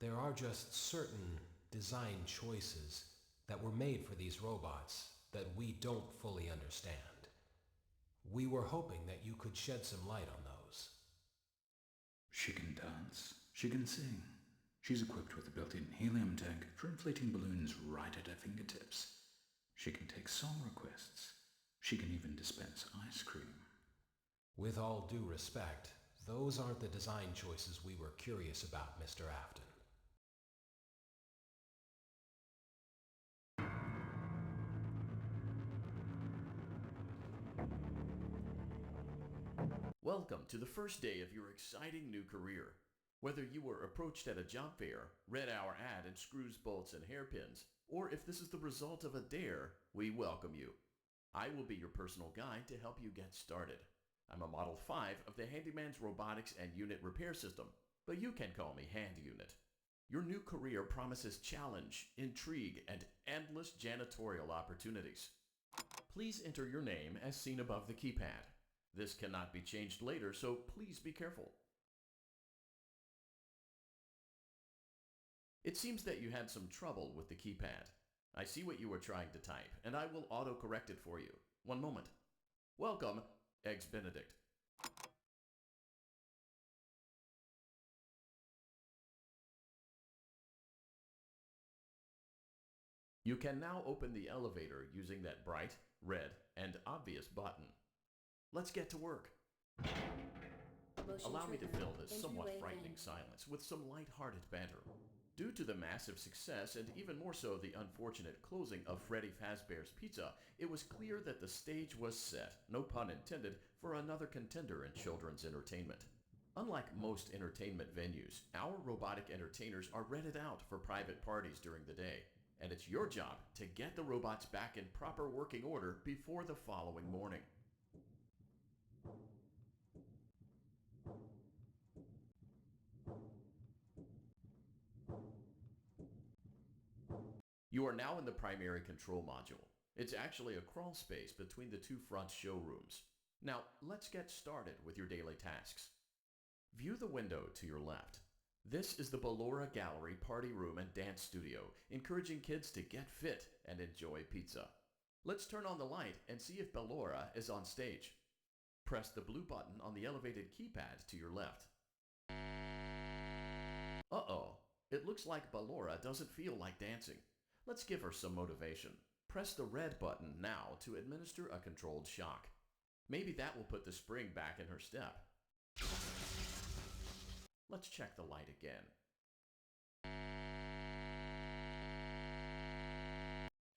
There are just certain design choices that were made for these robots that we don't fully understand. We were hoping that you could shed some light on those. She can dance. She can sing. She's equipped with a built-in helium tank for inflating balloons right at her fingertips. She can take song requests. She can even dispense ice cream. With all due respect, those aren't the design choices we were curious about, Mr. Afton. Welcome to the first day of your exciting new career. Whether you were approached at a job fair, read our ad in screws, bolts, and hairpins, or if this is the result of a dare, we welcome you. I will be your personal guide to help you get started. I'm a Model 5 of the Handyman's Robotics and Unit Repair System, but you can call me Hand Unit. Your new career promises challenge, intrigue, and endless janitorial opportunities. Please enter your name as seen above the keypad. This cannot be changed later, so please be careful. It seems that you had some trouble with the keypad. I see what you were trying to type, and I will auto-correct it for you. One moment. Welcome, Eggs Benedict. You can now open the elevator using that bright, red, and obvious button. Let's get to work. Allow me to fill this somewhat frightening silence with some light-hearted banter. Due to the massive success and even more so the unfortunate closing of Freddy Fazbear's Pizza, it was clear that the stage was set, no pun intended, for another contender in children's entertainment. Unlike most entertainment venues, our robotic entertainers are rented out for private parties during the day, and it's your job to get the robots back in proper working order before the following morning. You are now in the primary control module. It's actually a crawl space between the two front showrooms. Now, let's get started with your daily tasks. View the window to your left. This is the Ballora Gallery Party Room and Dance Studio, encouraging kids to get fit and enjoy pizza. Let's turn on the light and see if Ballora is on stage. Press the blue button on the elevated keypad to your left. Uh-oh, it looks like Ballora doesn't feel like dancing. Let's give her some motivation. Press the red button now to administer a controlled shock. Maybe that will put the spring back in her step. Let's check the light again.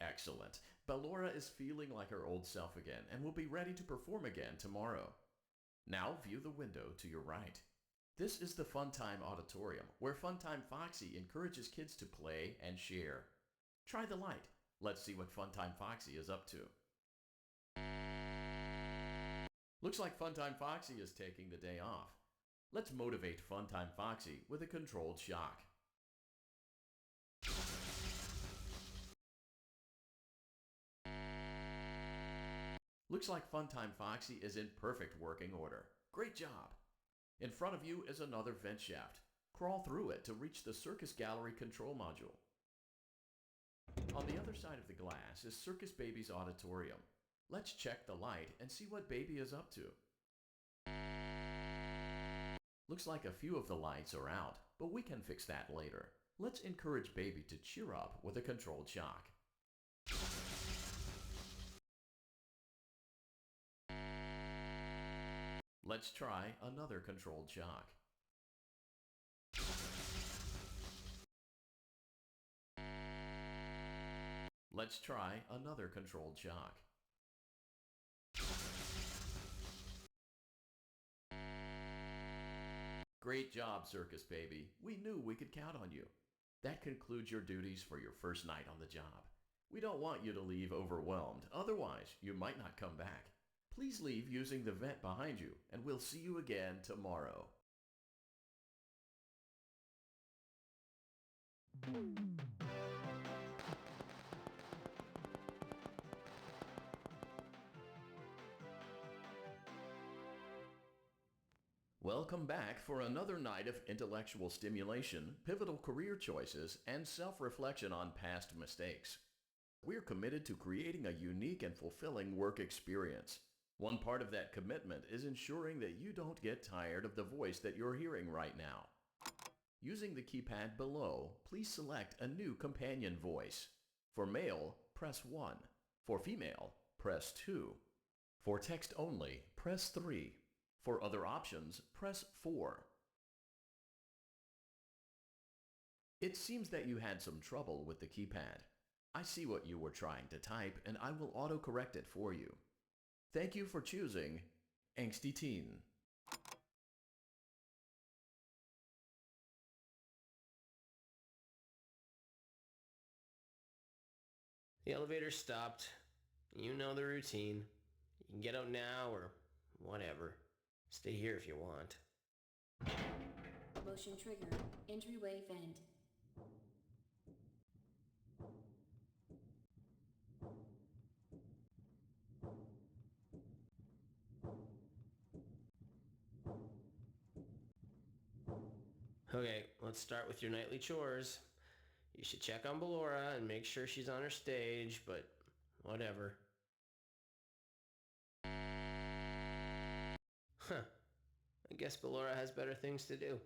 Excellent. Ballora is feeling like her old self again and will be ready to perform again tomorrow. Now view the window to your right. This is the Funtime Auditorium, where Funtime Foxy encourages kids to play and share. Try the light. Let's see what Funtime Foxy is up to. Looks like Funtime Foxy is taking the day off. Let's motivate Funtime Foxy with a controlled shock. Looks like Funtime Foxy is in perfect working order. Great job! In front of you is another vent shaft. Crawl through it to reach the Circus Gallery control module. On the other side of the glass is Circus Baby's auditorium. Let's check the light and see what Baby is up to. Looks like a few of the lights are out, but we can fix that later. Let's encourage Baby to cheer up with a controlled shock. Let's try another controlled shock. Let's try another controlled shock. Great job, Circus Baby. We knew we could count on you. That concludes your duties for your first night on the job. We don't want you to leave overwhelmed, otherwise you might not come back. Please leave using the vent behind you, and we'll see you again tomorrow. Welcome back for another night of intellectual stimulation, pivotal career choices, and self-reflection on past mistakes. We're committed to creating a unique and fulfilling work experience. One part of that commitment is ensuring that you don't get tired of the voice that you're hearing right now. Using the keypad below, please select a new companion voice. For male, press 1. For female, press 2. For text only, press 3. For other options, press 4. It seems that you had some trouble with the keypad. I see what you were trying to type, and I will auto-correct it for you. Thank you for choosing Angsty Teen. The elevator stopped. You know the routine. You can get out now or whatever. Stay here if you want. Motion trigger. Entryway vent. Okay, let's start with your nightly chores. You should check on Ballora and make sure she's on her stage, but whatever. Huh. I guess Ballora has better things to do.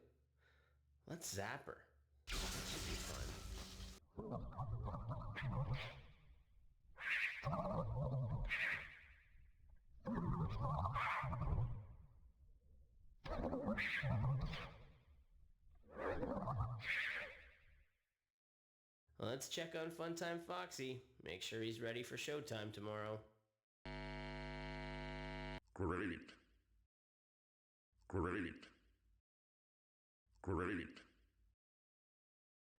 Let's zap her. That should be fun. Let's check on Funtime Foxy. Make sure he's ready for showtime tomorrow. Great.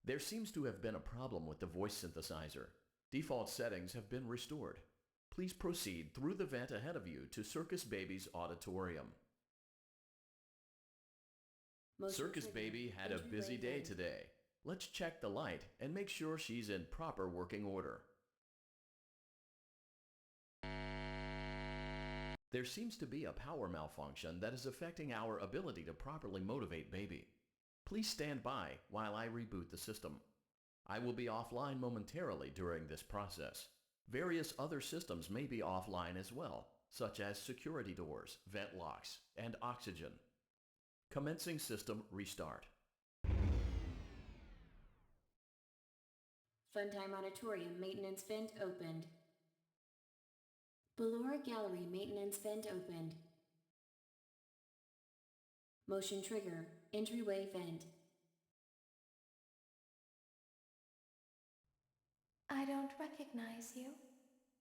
There seems to have been a problem with the voice synthesizer. Default settings have been restored. Please proceed through the vent ahead of you to Circus Baby's auditorium. Motion Circus trigger. Baby had a Entryway busy day vent. today. Let's check the light and make sure she's in proper working order. There seems to be a power malfunction that is affecting our ability to properly motivate Baby. Please stand by while I reboot the system. I will be offline momentarily during this process. Various other systems may be offline as well, such as security doors, vent locks, and oxygen. Commencing system restart. Funtime Auditorium maintenance vent opened. Ballora Gallery maintenance vent opened. Motion trigger. Entryway vent. I don't recognize you.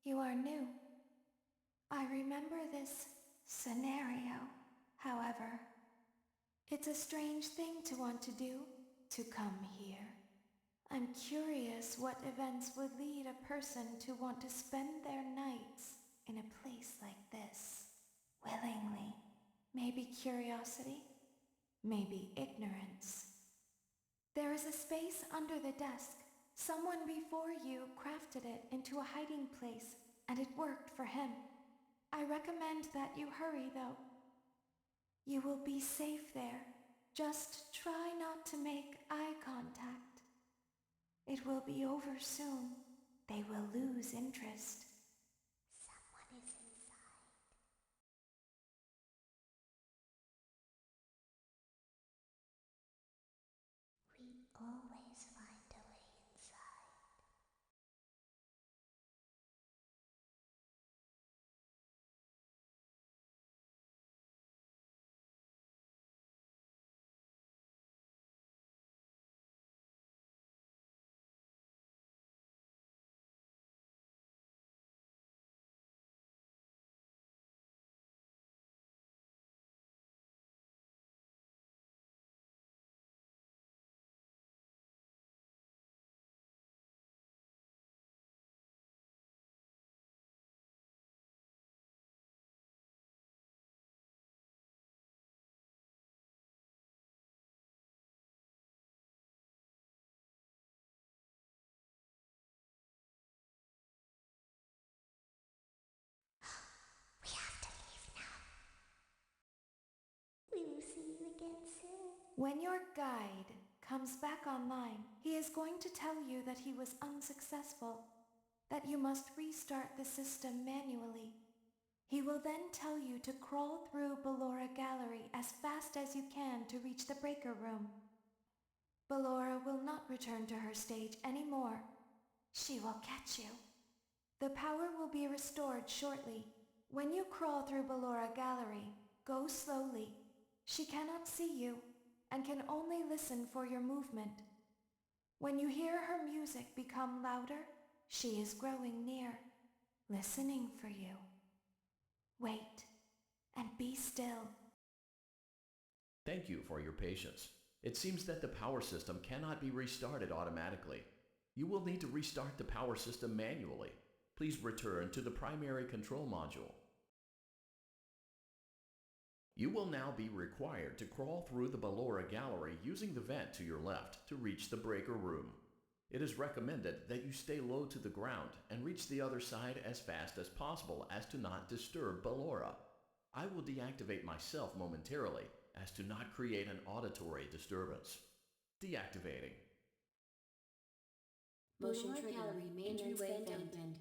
You are new. I remember this scenario, however. It's a strange thing to want to do, to come here. I'm curious what events would lead a person to want to spend their nights in a place like this. Willingly. Maybe curiosity, maybe ignorance. There is a space under the desk. Someone before you crafted it into a hiding place, and it worked for him. I recommend that you hurry, though. You will be safe there. Just try not to make eye contact. It will be over soon. They will lose interest. Someone is inside. We always find a way inside. you again soon. When your guide comes back online, he is going to tell you that he was unsuccessful, that you must restart the system manually. He will then tell you to crawl through Ballora Gallery as fast as you can to reach the breaker room. Ballora will not return to her stage anymore. She will catch you. The power will be restored shortly. When you crawl through Ballora Gallery, go slowly. She cannot see you and can only listen for your movement. When you hear her music become louder, she is growing near, listening for you. Wait, and be still. Thank you for your patience. It seems that the power system cannot be restarted automatically. You will need to restart the power system manually. Please return to the primary control module. You will now be required to crawl through the Ballora Gallery using the vent to your left to reach the breaker room. It is recommended that you stay low to the ground and reach the other side as fast as possible as to not disturb Ballora. I will deactivate myself momentarily as to not create an auditory disturbance. Deactivating. Motion Ballora trigger. Gallery maintenance Entryway vent vent. opened.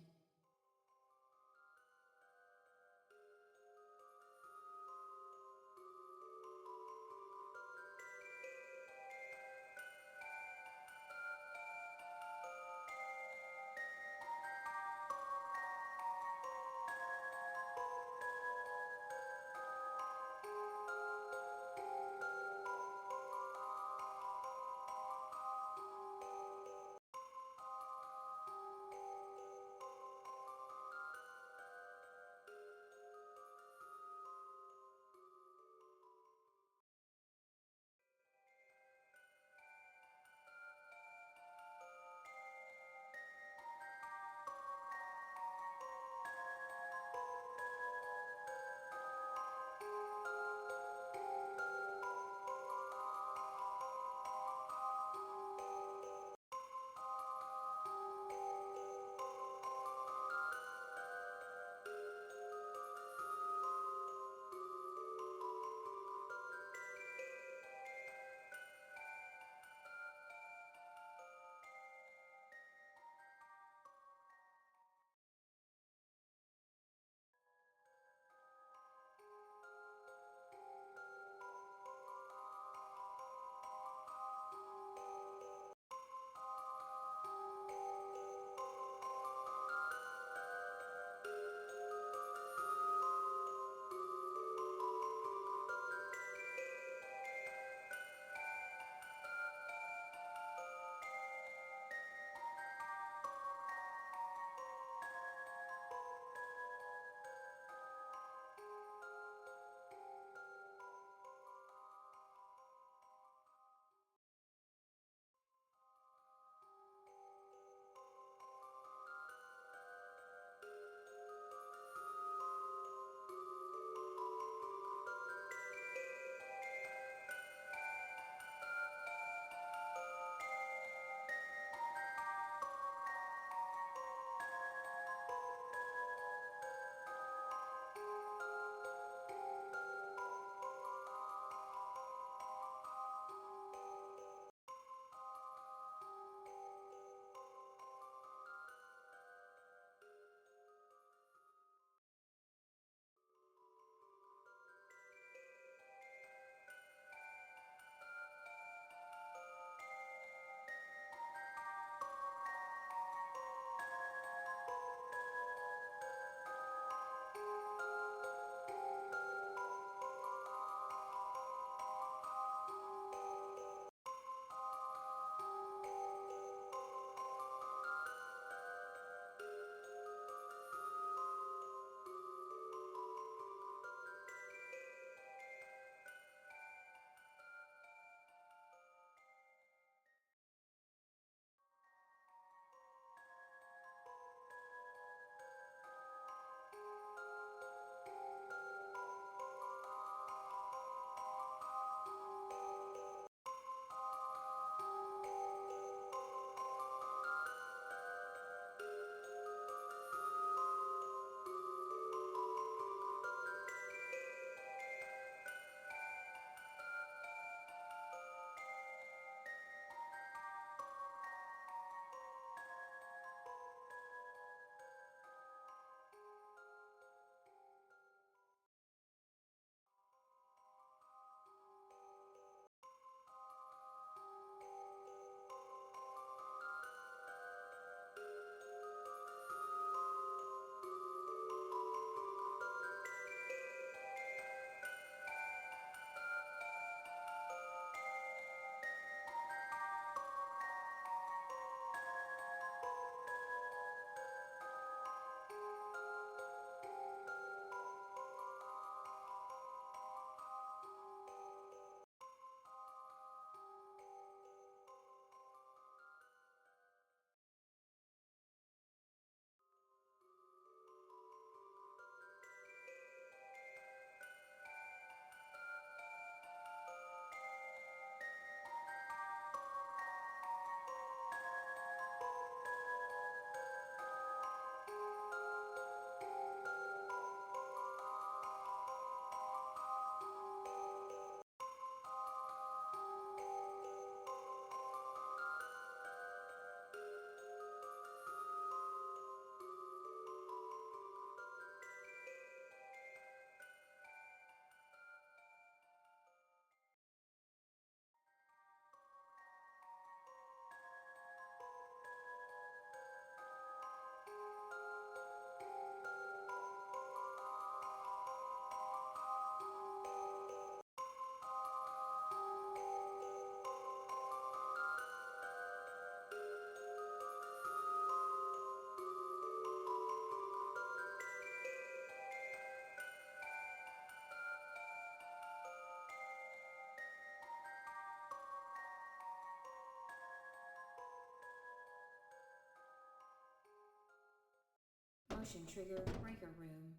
Motion trigger breaker room.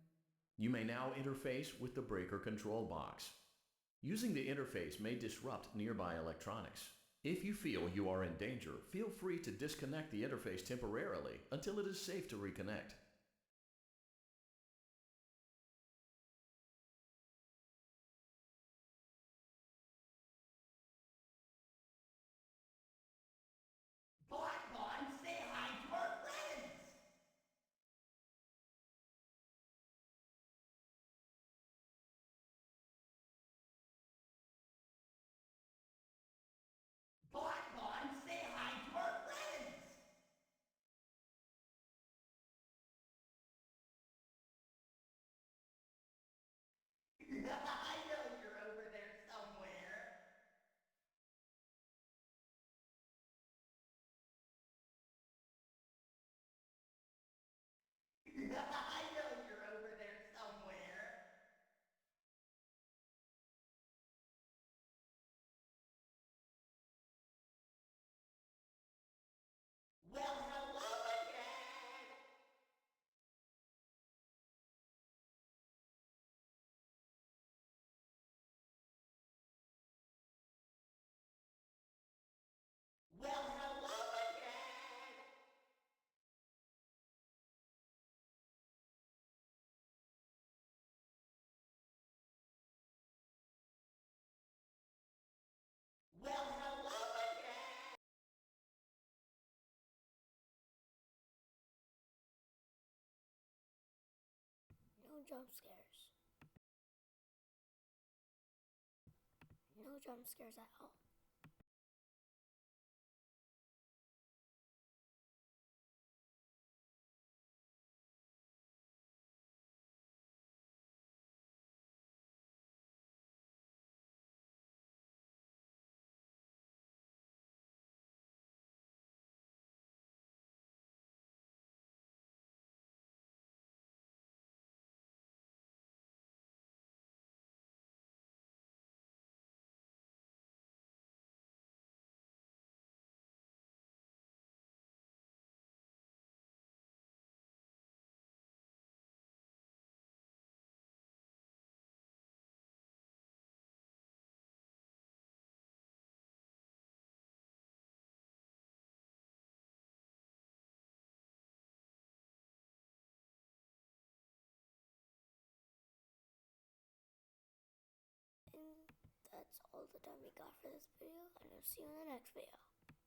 You may now interface with the breaker control box. Using the interface may disrupt nearby electronics. If you feel you are in danger, feel free to disconnect the interface temporarily until it is safe to reconnect. Bonbon, say hi to our friends! Bonbon, say hi to our friends! I know you're over there somewhere. I know you're over there somewhere. Well, hello again! Well, hello again! Well, hello again! No jump scares. No jump scares at all. And that's all the time we got for this video, and I'll see you in the next video.